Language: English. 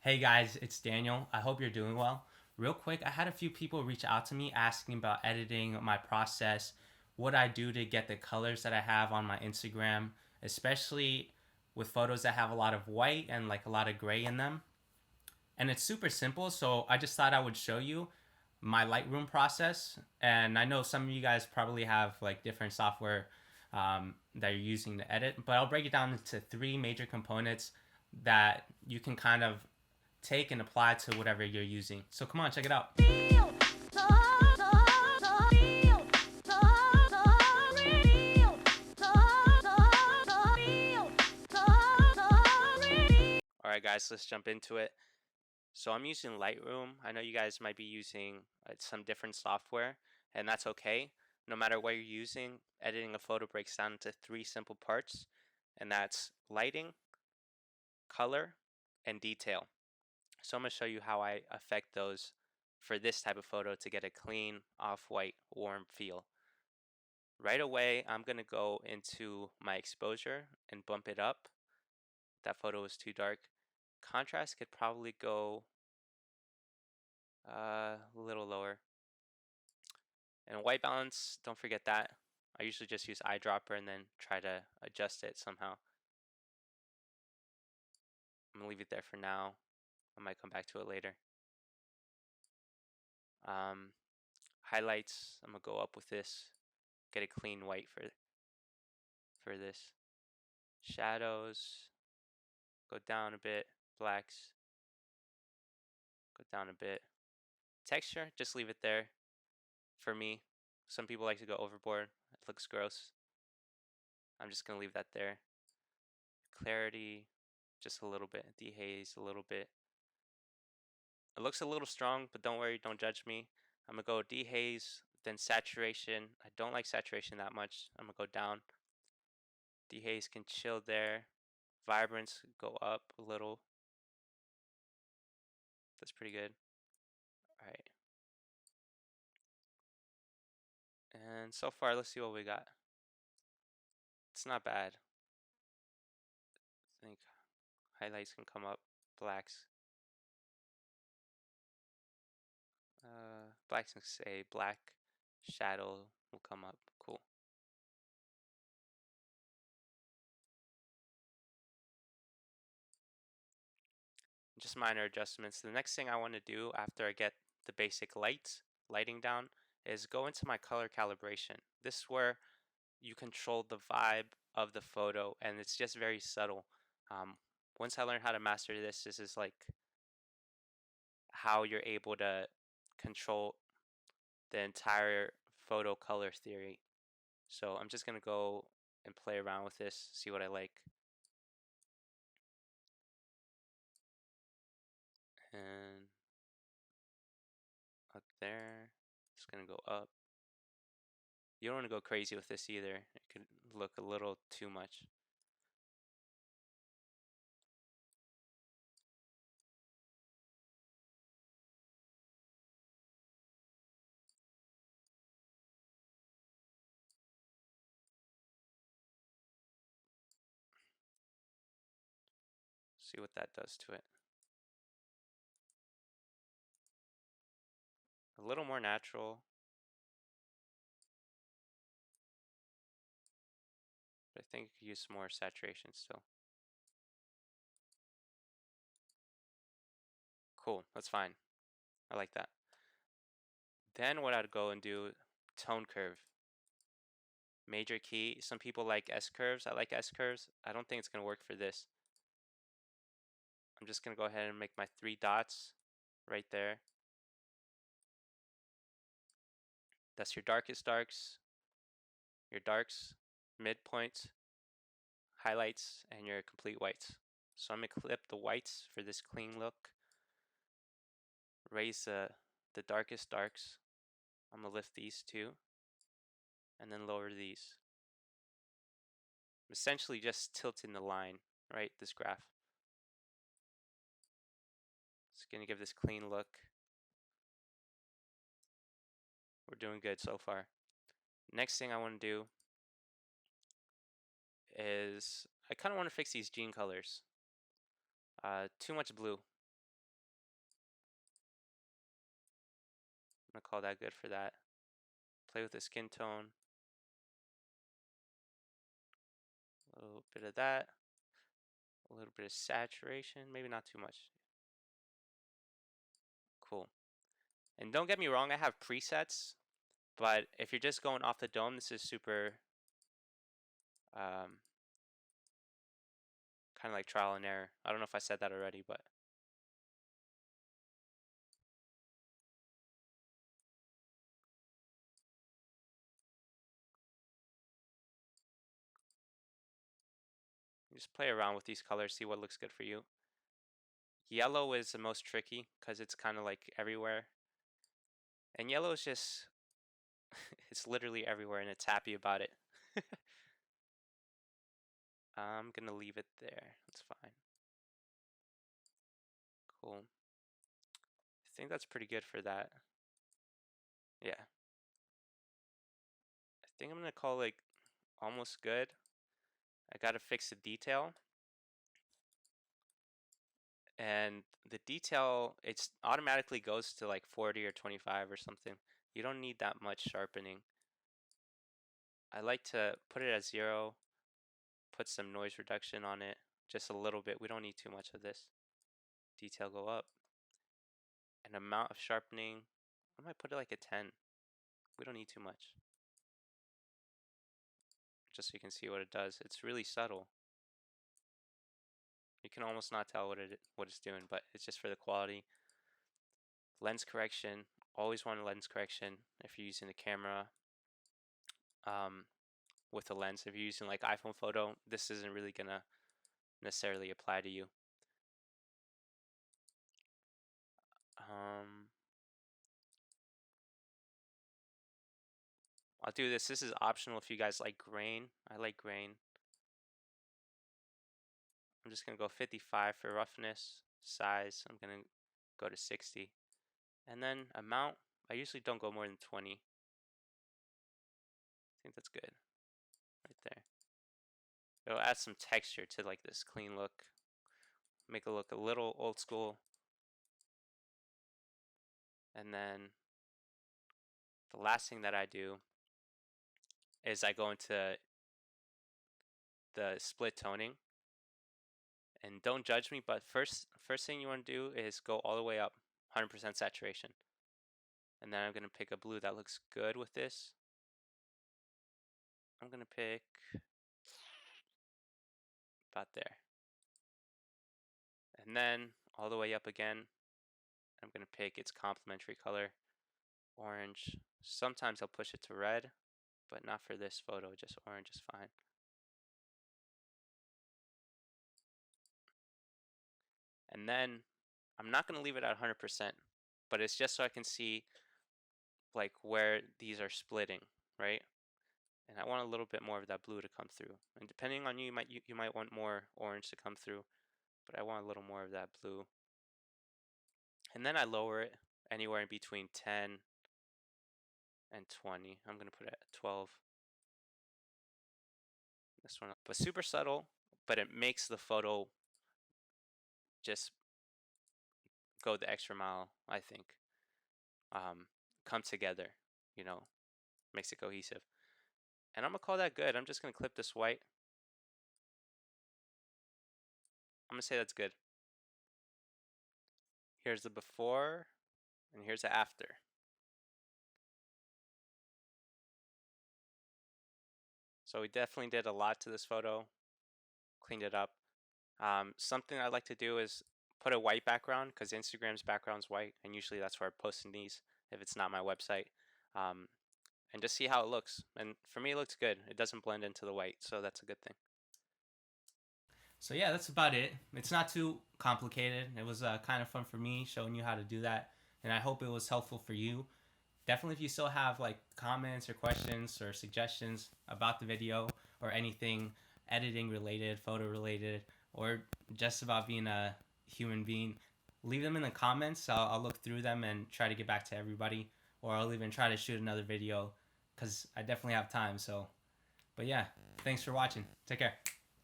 Hey guys, it's Daniel. I hope you're doing well. Real quick, I had a few people reach out to me asking about editing my process, what I do to get the colors that I have on my Instagram, especially with photos that have a lot of white and like a lot of gray in them. And it's super simple, so I just thought I would show you my Lightroom process. And I know some of you guys probably have like different software that you're using to edit, but I'll break it down into three major components that you can kind of take and apply to whatever you're using. So come on, check it out. All right, guys, let's jump into it. So I'm using Lightroom. I know you guys might be using some different software, and that's okay. No matter what you're using, editing a photo breaks down into three simple parts, and that's lighting, color, and detail. So I'm going to show you how I affect those for this type of photo to get a clean, off-white, warm feel. Right away, I'm going to go into my exposure and bump it up. That photo was too dark. Contrast could probably go a little lower. And white balance, don't forget that. I usually just use eyedropper and then try to adjust it somehow. I'm going to leave it there for now. I might come back to it later. Um, Highlights, I'm going to go up with this. Get a clean white for this. Shadows, go down a bit. Blacks, go down a bit. Texture, just leave it there for me. Some people like to go overboard. It looks gross. I'm just going to leave that there. Clarity, just a little bit. Dehaze, a little bit. It looks a little strong, but don't worry, don't judge me. I'm going to go dehaze, then saturation. I don't like saturation that much. I'm going to go down. Dehaze can chill there. Vibrance, go up a little. That's pretty good. All right. And so far, let's see what we got. It's not bad. I think highlights can come up. Blacks. Blacks can say black. Shadow will come up. Cool. Just minor adjustments. The next thing I want to do after I get the basic lighting down, is go into my color calibration. This is where you control the vibe of the photo, and it's just very subtle. Once I learned how to master this is like how you're able to control the entire photo color theory. So I'm just gonna go and play around with this, see what I like. And up there, it's gonna go up. You don't want to go crazy with this either. It could look a little too much. See what that does to it. A little more natural. But I think I could use some more saturation still. Cool, that's fine. I like that. Then what I'd go and do, tone curve. Major key. Some people like S curves. I like S curves. I don't think it's going to work for this. I'm just going to go ahead and make my 3 dots right there. That's your darkest darks, your darks, midpoints, highlights, and your complete whites. So I'm going to clip the whites for this clean look. Raise the darkest darks. I'm going to lift these two. And then lower these. I'm essentially just tilting the line, right? This graph. It's going to give this clean look. We're doing good so far. Next thing I want to do is I kind of want to fix these gene colors. Too much blue. I'm gonna call that good for that. Play with the skin tone. A little bit of that. A little bit of saturation, maybe not too much. Cool. And don't get me wrong, I have presets, but if you're just going off the dome, this is super kind of like trial and error. I don't know if I said that already, but you just play around with these colors, see what looks good for you. Yellow is the most tricky because it's kind of like everywhere. And yellow is just, it's literally everywhere and it's happy about it. I'm going to leave it there. That's fine. Cool. I think that's pretty good for that. Yeah. I think I'm going to call it almost good. I got to fix the detail. And the detail, it's automatically goes to like 40 or 25 or something. You don't need that much sharpening. I like to put it at 0, put some noise reduction on it, just a little bit. We don't need too much of this. Detail go up. An amount of sharpening, I might put it like a 10. We don't need too much. Just so you can see what it does. It's really subtle. You can almost not tell what it's doing, but it's just for the quality. Lens correction, always want a lens correction if you're using the camera. With a lens, if you're using like iPhone photo, this isn't really gonna necessarily apply to you. I'll do this. This is optional if you guys like grain. I like grain. I'm just gonna go 55 for roughness. Size, I'm gonna go to 60. And then amount, I usually don't go more than 20. I think that's good. Right there. It'll add some texture to like this clean look. Make it look a little old school. And then the last thing that I do is I go into the split toning. And don't judge me, but first thing you want to do is go all the way up, 100% saturation. And then I'm going to pick a blue that looks good with this. I'm going to pick about there. And then all the way up again, I'm going to pick its complementary color, orange. Sometimes I'll push it to red, but not for this photo, just orange is fine. And then I'm not going to leave it at 100%, but it's just so I can see like where these are splitting, right? And I want a little bit more of that blue to come through. And depending on you, you might want more orange to come through, but I want a little more of that blue. And then I lower it anywhere in between 10 and 20. I'm going to put it at 12. This one, but super subtle, but it makes the photo just go the extra mile, I think. Come together, you know, makes it cohesive. And I'm going to call that good. I'm just going to clip this white. I'm going to say that's good. Here's the before, and here's the after. So we definitely did a lot to this photo, cleaned it up. Something I like to do is put a white background because Instagram's background's white, and usually that's where I'm posting these if it's not my website. And just see how it looks. And for me, it looks good. It doesn't blend into the white, so that's a good thing. So yeah, that's about it. It's not too complicated. It was kind of fun for me showing you how to do that, and I hope it was helpful for you. Definitely, if you still have like comments or questions or suggestions about the video or anything editing related, photo related, or just about being a human being, leave them in the comments. I'll look through them and try to get back to everybody, or I'll even try to shoot another video because I definitely have time. So, but yeah, thanks for watching. Take care.